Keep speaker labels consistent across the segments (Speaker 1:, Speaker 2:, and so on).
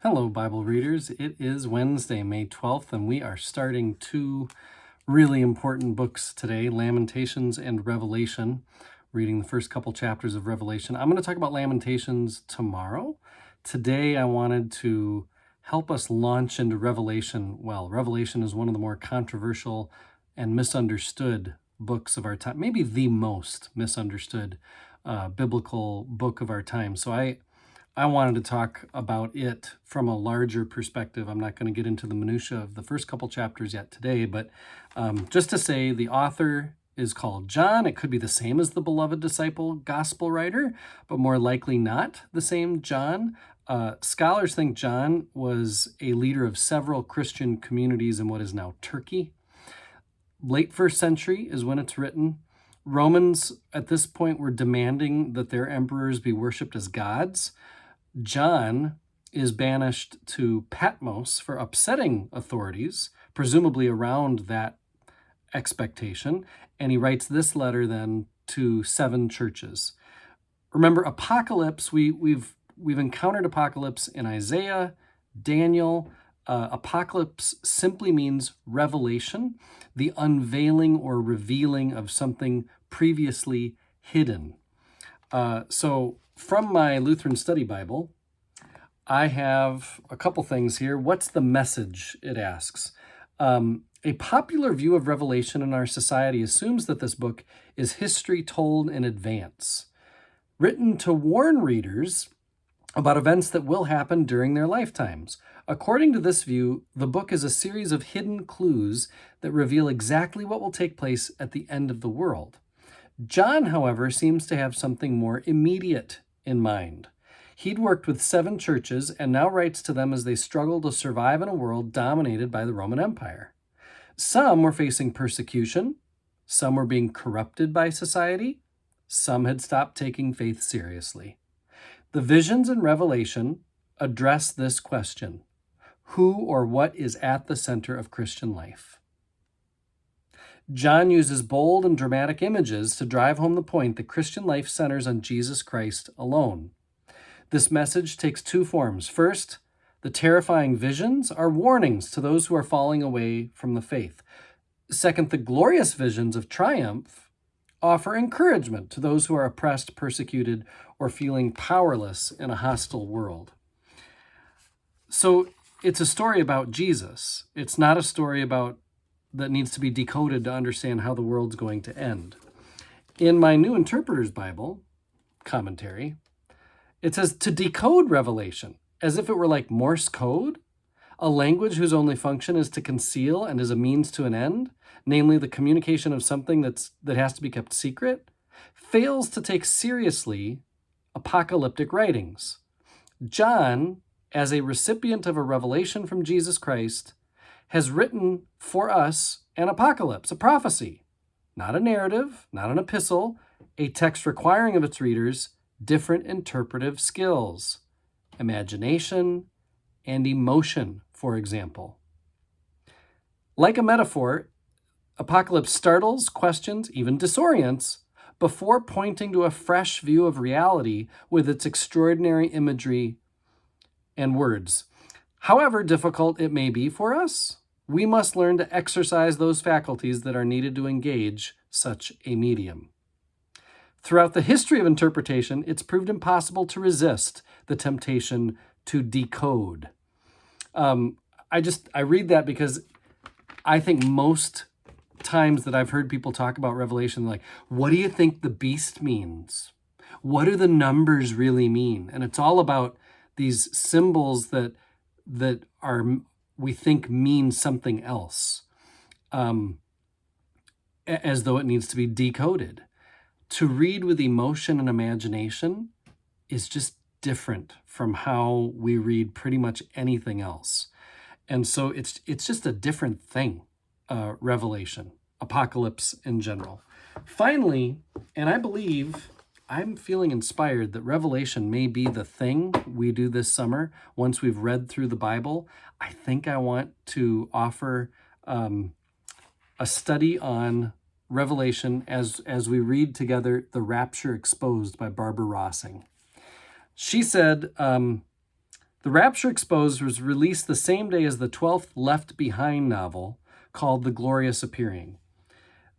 Speaker 1: Hello, Bible readers. It is Wednesday, May 12th, and we are starting two really important books today, Lamentations and Revelation, reading the first couple chapters of Revelation. I'm going to talk about Lamentations tomorrow. Today, I wanted to help us launch into Revelation. Well, Revelation is one of the more controversial and misunderstood books of our time, maybe the most misunderstood biblical book of our time. So I wanted to talk about it from a larger perspective. I'm not going to get into the minutia of the first couple chapters yet today, but just to say the author is called John. It could be the same as the beloved disciple gospel writer, but more likely not the same John. Scholars think John was a leader of several Christian communities in what is now Turkey. Late first century is when it's written. Romans at this point were demanding that their emperors be worshipped as gods. John is banished to Patmos for upsetting authorities, presumably around that expectation, and he writes this letter then to 7 churches. Remember, apocalypse, we've encountered apocalypse in Isaiah, Daniel. Apocalypse simply means revelation, the unveiling or revealing of something previously hidden. So from my Lutheran Study Bible, I have a couple things here. What's the message, it asks. A popular view of Revelation in our society assumes that this book is history told in advance, written to warn readers about events that will happen during their lifetimes. According to this view, the book is a series of hidden clues that reveal exactly what will take place at the end of the world. John, however, seems to have something more immediate in mind. He'd worked with 7 churches and now writes to them as they struggle to survive in a world dominated by the Roman Empire. Some were facing persecution, some were being corrupted by society, some had stopped taking faith seriously. The visions in Revelation address this question: who or what is at the center of Christian life? John uses bold and dramatic images to drive home the point that Christian life centers on Jesus Christ alone. This message takes 2 forms. First, the terrifying visions are warnings to those who are falling away from the faith. Second, the glorious visions of triumph offer encouragement to those who are oppressed, persecuted, or feeling powerless in a hostile world. So it's a story about Jesus. It's not a story about that needs to be decoded to understand how the world's going to end. In my New Interpreter's Bible commentary, it says to decode Revelation as if it were like Morse code, a language whose only function is to conceal and is a means to an end, namely the communication of something that has to be kept secret, fails to take seriously apocalyptic writings. John, as a recipient of a revelation from Jesus Christ, has written for us an apocalypse, a prophecy, not a narrative, not an epistle, a text requiring of its readers different interpretive skills, imagination and emotion, for example. Like a metaphor, Apocalypse startles, questions, even disorients, before pointing to a fresh view of reality with its extraordinary imagery and words. However difficult it may be for us, we must learn to exercise those faculties that are needed to engage such a medium. Throughout the history of interpretation, it's proved impossible to resist the temptation to decode. I read that because I think most times that I've heard people talk about Revelation, like, what do you think the beast means? What do the numbers really mean? And it's all about these symbols that are, we think, mean something else, as though it needs to be decoded. To read with emotion and imagination is just different from how we read pretty much anything else. And so it's just a different thing, Revelation, Apocalypse in general. Finally, and I believe I'm feeling inspired that Revelation may be the thing we do this summer once we've read through the Bible. I think I want to offer a study on Revelation as we read together The Rapture Exposed by Barbara Rossing. She said, The Rapture Exposed was released the same day as the 12th Left Behind novel called The Glorious Appearing.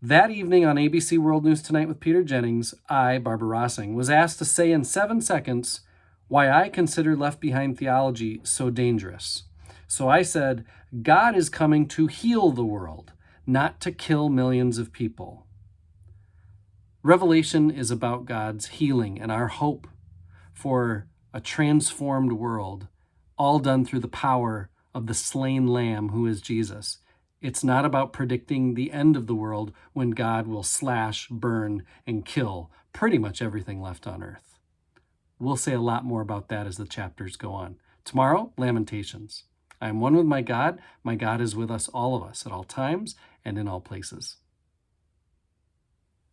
Speaker 1: That evening on ABC World News Tonight with Peter Jennings, I, Barbara Rossing, was asked to say in 7 seconds why I consider Left Behind theology so dangerous. So I said, God is coming to heal the world, not to kill millions of people. Revelation is about God's healing and our hope for a transformed world, all done through the power of the slain Lamb who is Jesus. It's not about predicting the end of the world when God will slash, burn, and kill pretty much everything left on earth. We'll say a lot more about that as the chapters go on. Tomorrow, Lamentations. I am one with my God. My God is with us, all of us, at all times and in all places.